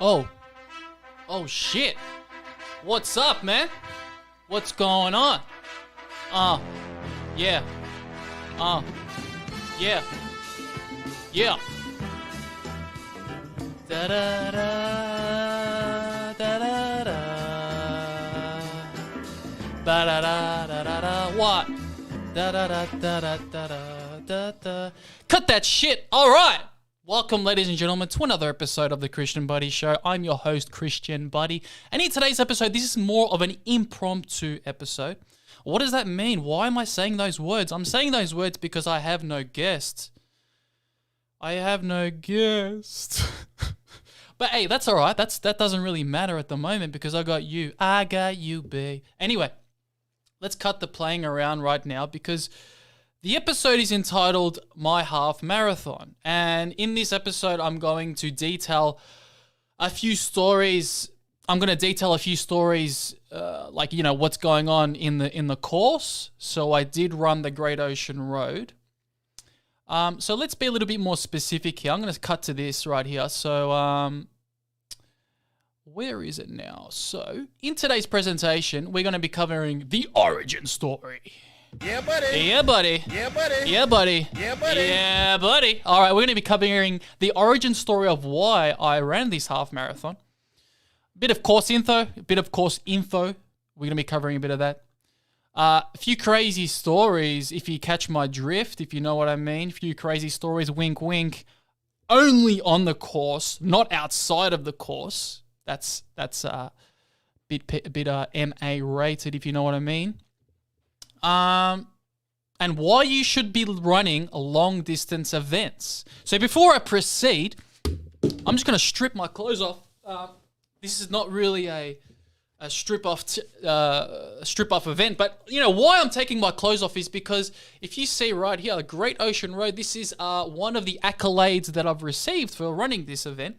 Oh. Oh, shit. What's up, man? What's going on? Yeah. Yeah. Yeah. Da-da-da, da-da-da. Ba-da-da-da-da-da. What? Da-da-da-da-da-da-da-da. Cut that shit. All right. Welcome, ladies and gentlemen, to another episode of the Kristian Buddy Show. I'm your host, Kristian Buddy. And in today's episode, this is more of an impromptu episode. What does that mean? Why am I saying those words? I'm saying those words because I have no guest. I have no guest. But hey, that's all right. That doesn't really matter at the moment because I got you. I got you, babe. Anyway, let's cut the playing around right now because the episode is entitled My Half Marathon. And in this episode, I'm going to detail a few stories. I'm going to detail a few stories, like, you know, what's going on in the course. So I did run the Great Ocean Road. So let's be a little bit more specific here. I'm going to cut to this right here. So where is it now? So in today's presentation, we're going to be covering the origin story. Yeah, buddy. Yeah, buddy. Yeah, buddy. Yeah, buddy. Yeah, buddy. Yeah, buddy. All right, we're going to be covering the origin story of why I ran this half marathon. Bit of course info. We're going to be covering a bit of that. A few crazy stories, if you catch my drift, if you know what I mean. A few crazy stories, wink, wink. Only on the course, not outside of the course. That's a bit MA rated, if you know what I mean. And why you should be running long distance events. So before I proceed, I'm just going to strip my clothes off. This is not really a strip off event, but you know why I'm taking my clothes off is because if you see right here, the Great Ocean Road, this is one of the accolades that I've received for running this event.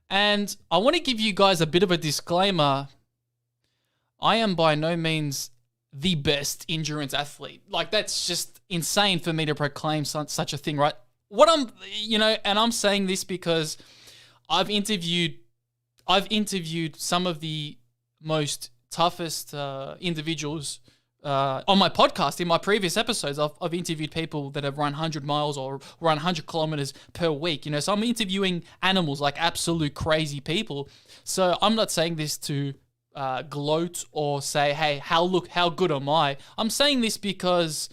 And I want to give you guys a bit of a disclaimer. I am by no means the best endurance athlete. Like, that's just insane for me to proclaim such a thing, right? And I'm saying this because I've interviewed some of the most toughest individuals on my podcast. In my previous episodes, I've interviewed people that have run 100 miles or run 100 kilometers per week, you know, so I'm interviewing animals, like absolute crazy people. So I'm not saying this to gloat or say, hey, how good am I? I'm saying this because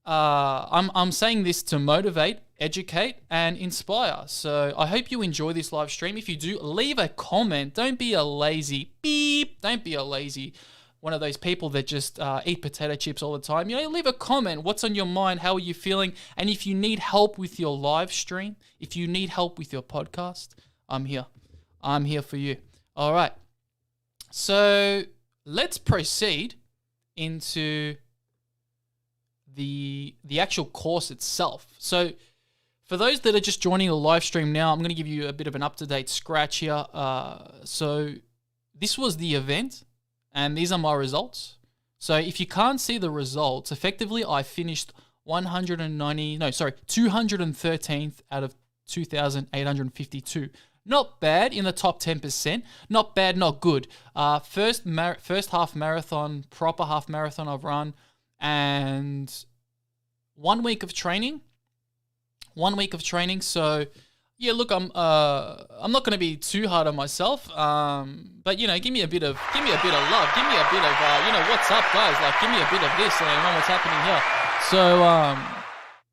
I'm saying this to motivate, educate, and inspire. So I hope you enjoy this live stream. If you do, leave a comment. Don't be a lazy beep. Don't be a lazy one of those people that just eat potato chips all the time. You know, leave a comment. What's on your mind? How are you feeling? And if you need help with your live stream, if you need help with your podcast, I'm here. I'm here for you. All right. So let's proceed into the actual course itself. So for those that are just joining the live stream now, I'm going to give you a bit of an up-to-date scratch here. So this was the event, and these are my results. So if you can't see the results, effectively I finished 213th out of 2,852. Not bad in the top 10%. Not bad, not good. First half marathon, proper half marathon I've run, and 1 week of training. 1 week of training. So yeah, look, I'm not going to be too hard on myself. But you know, give me a bit of love. Give me a bit of you know, what's up, guys? Like, give me a bit of this and what's happening here. So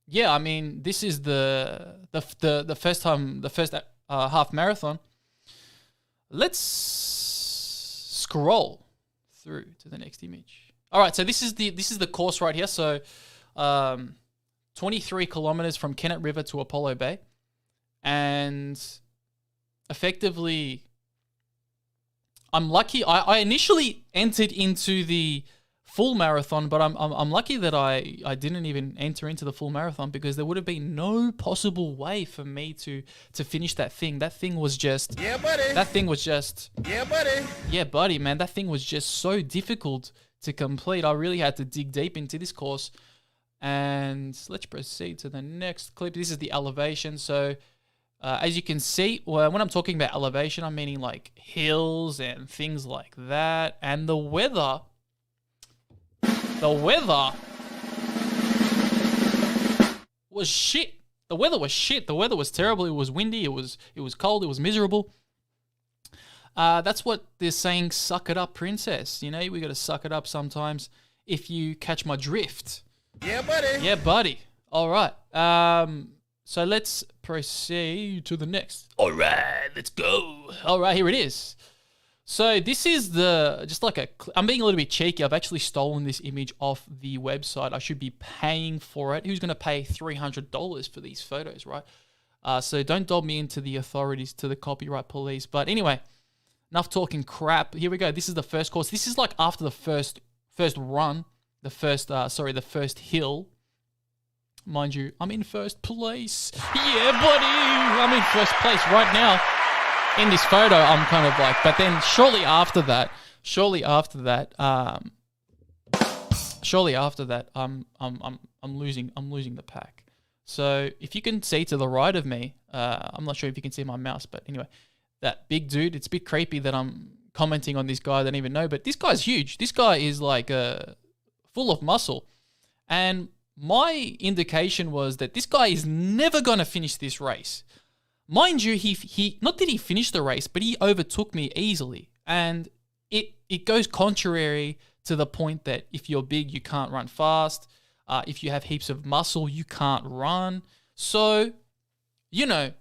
yeah, I mean, this is the first half marathon. Let's scroll through to the next image. All right, so this is the course right here. So 23 kilometers from Kennett River to Apollo Bay. And effectively, I'm lucky. I initially entered into the full marathon, but I'm lucky that I didn't even enter into the full marathon because there would have been no possible way for me to finish that thing. That thing was just... Yeah, buddy. That thing was just... Yeah, buddy. Yeah, buddy, man. That thing was just so difficult to complete. I really had to dig deep into this course. And let's proceed to the next clip. This is the elevation. So As you can see, well, when I'm talking about elevation, I'm meaning like hills and things like that. And the weather was shit. The weather was shit. The weather was terrible. It was windy. It was cold. It was miserable. That's what they're saying. Suck it up, princess. You know, we got to suck it up sometimes. If you catch my drift. Yeah, buddy. Yeah, buddy. All right. So let's proceed to the next. All right, let's go. All right, here it is. So this is I'm being a little bit cheeky. I've actually stolen this image off the website. I should be paying for it. Who's going to pay $300 for these photos, right? So don't dob me into the authorities, to the copyright police. But anyway, enough talking crap. Here we go. This is the first course. This is like after the first run, the first hill. Mind you, I'm in first place. Yeah, buddy. I'm in first place right now. In this photo, I'm kind of like, but then shortly after that, I'm losing the pack. So if you can see to the right of me, I'm not sure if you can see my mouse, but anyway, that big dude, it's a bit creepy that I'm commenting on this guy I don't even know, but this guy's huge. This guy is like full of muscle. And my indication was that this guy is never going to finish this race. Mind you, he not that he finished the race, but he overtook me easily. And it goes contrary to the point that if you're big, you can't run fast. If you have heaps of muscle, you can't run. So, you know,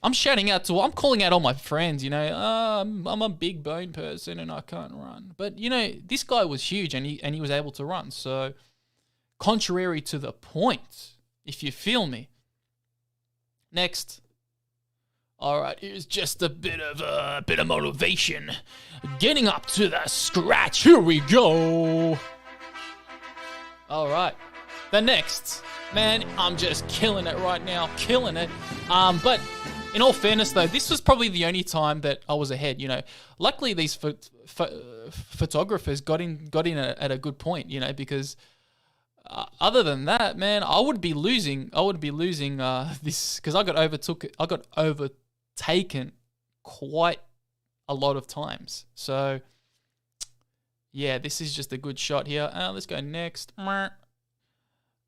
I'm calling out all my friends, you know, I'm a big bone person and I can't run. But, you know, this guy was huge and he was able to run. So, contrary to the point, if you feel me. Next. All right, here's just a bit of motivation. Getting up to the scratch. Here we go. All right. The next. Man, I'm just killing it right now. Killing it. But in all fairness, though, this was probably the only time that I was ahead, you know. Luckily, these photographers got in at a good point, you know, because other than that, man, I would be losing this because I got overtaken quite a lot of times. So yeah, this is just a good shot here. Let's go next. Yeah,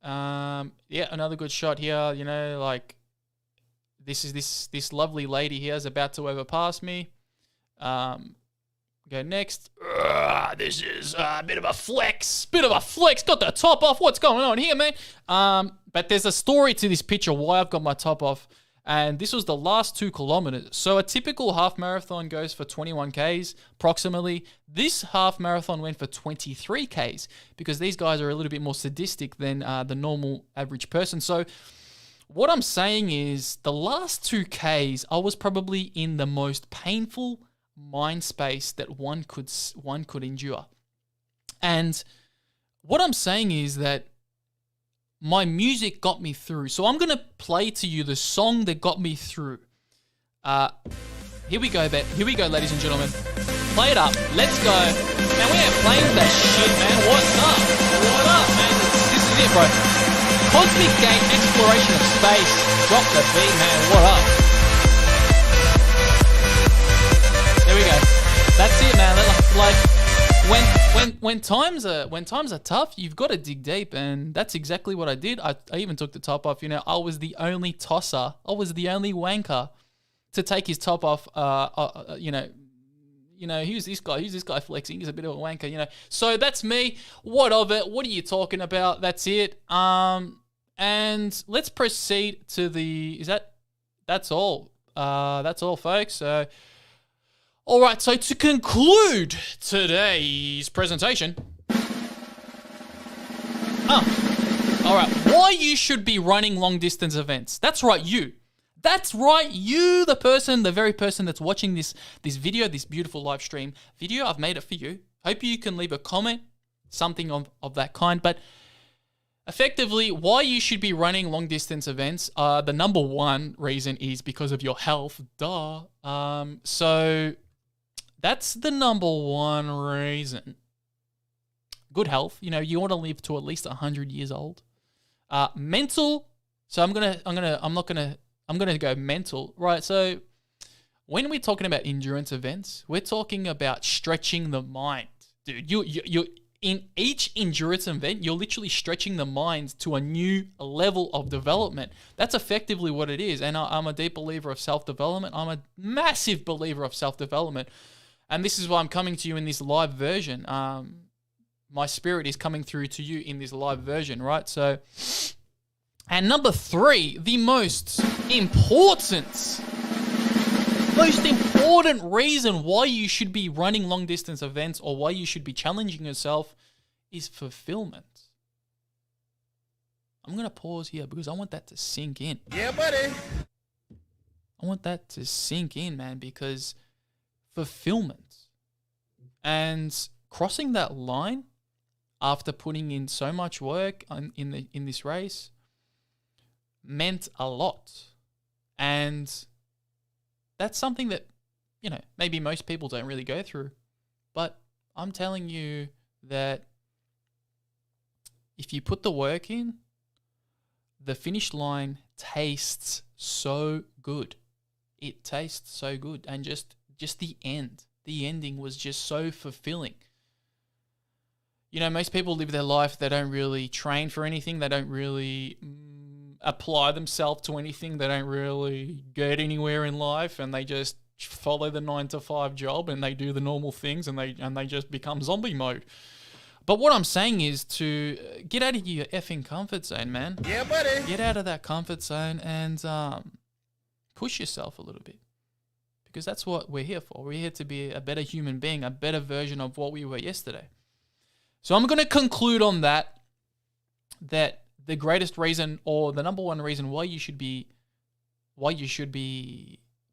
another good shot here. You know, like this is this lovely lady here is about to overpass me. Go next. This is a bit of a flex. Got the top off. What's going on here, man? But there's a story to this picture why I've got my top off. And this was the last 2 kilometers. So a typical half marathon goes for 21 Ks approximately. This half marathon went for 23 Ks because these guys are a little bit more sadistic than the normal average person. So what I'm saying is the last 2 Ks, I was probably in the most painful mind space that one could endure. And what I'm saying is that my music got me through. So I'm going to play to you the song that got me through. Here we go, ladies and gentlemen. Play it up. Let's go. Man, we ain't playing that shit, man. What's up? What up, man? This is it, bro. Cosmic Gate Exploration of Space. Drop the beat, man. What up? There we go. That's it, man. Like when times are tough, you've got to dig deep, and that's exactly what I did. I even took the top off. You know, I was the only tosser. I was the only wanker to take his top off. You know, who's this guy? Who's this guy flexing? He's a bit of a wanker. You know, so that's me. What of it? What are you talking about? That's it. And let's proceed to the. That's all. That's all, folks. All right, so to conclude today's presentation, all right, why you should be running long distance events. That's right, you. That's right, you, the very person that's watching this video, this beautiful live stream video. I've made it for you. Hope you can leave a comment, something of that kind. But effectively, why you should be running long distance events, the number one reason is because of your health. Duh. So that's the number one reason. Good health. You know, you want to live to at least 100 years old. Mental. So I'm I'm going to go mental, right? So when we're talking about endurance events, we're talking about stretching the mind. Dude, you in each endurance event, you're literally stretching the mind to a new level of development. That's effectively what it is. And I'm a deep believer of self-development. I'm a massive believer of self-development. And this is why I'm coming to you in this live version. My spirit is coming through to you in this live version, right? So, and number 3, the most important reason why you should be running long distance events or why you should be challenging yourself is fulfillment. I'm going to pause here because I want that to sink in. Yeah, buddy. I want that to sink in, man, because fulfillment and crossing that line after putting in so much work in this race meant a lot. And that's something that, maybe most people don't really go through. But I'm telling you that if you put the work in, the finish line tastes so good. It tastes so good. And just the ending was just so fulfilling. Most people live their life, they don't really train for anything. They don't really apply themselves to anything. They don't really get anywhere in life, and they just follow the 9-to-5 job, and they do the normal things, and they just become zombie mode. But what I'm saying is to get out of your effing comfort zone, man. Yeah, buddy. Get out of that comfort zone and push yourself a little bit, because that's what we're here for. We're here to be a better human being, a better version of what we were yesterday. So I'm going to conclude on that the greatest reason, or the number one reason why you should be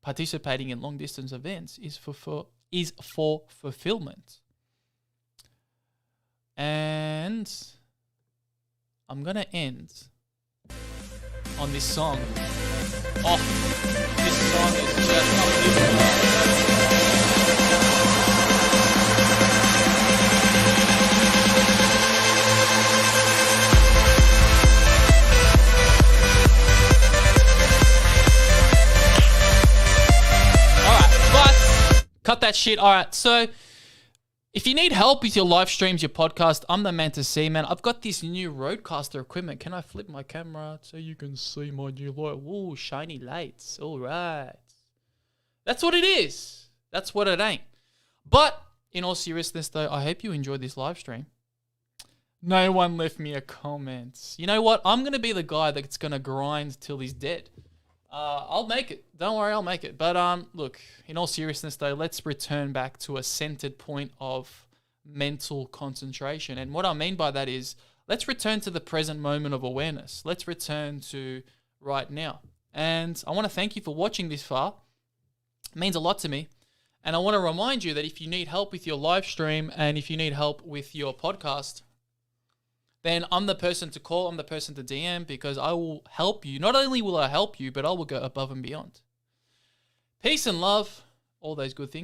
participating in long distance events is for fulfillment. And I'm gonna end on this song. Oh, this song is just unbelievable. Cut that shit. All right, so if you need help with your live streams, your podcast, I'm the man to see, man. I've got this new Rodecaster equipment. Can I flip my camera so you can see my new light? Ooh, shiny lights. All right. That's what it is. That's what it ain't. But in all seriousness, though, I hope you enjoyed this live stream. No one left me a comment. You know what? I'm going to be the guy that's going to grind till he's dead. I'll make it. Don't worry, I'll make it. But look, in all seriousness though, let's return back to a centered point of mental concentration. And what I mean by that is, let's return to the present moment of awareness. Let's return to right now. And I want to thank you for watching this far. It means a lot to me. And I want to remind you that if you need help with your live stream and if you need help with your podcast, then I'm the person to call, I'm the person to DM, because I will help you. Not only will I help you, but I will go above and beyond. Peace and love, all those good things.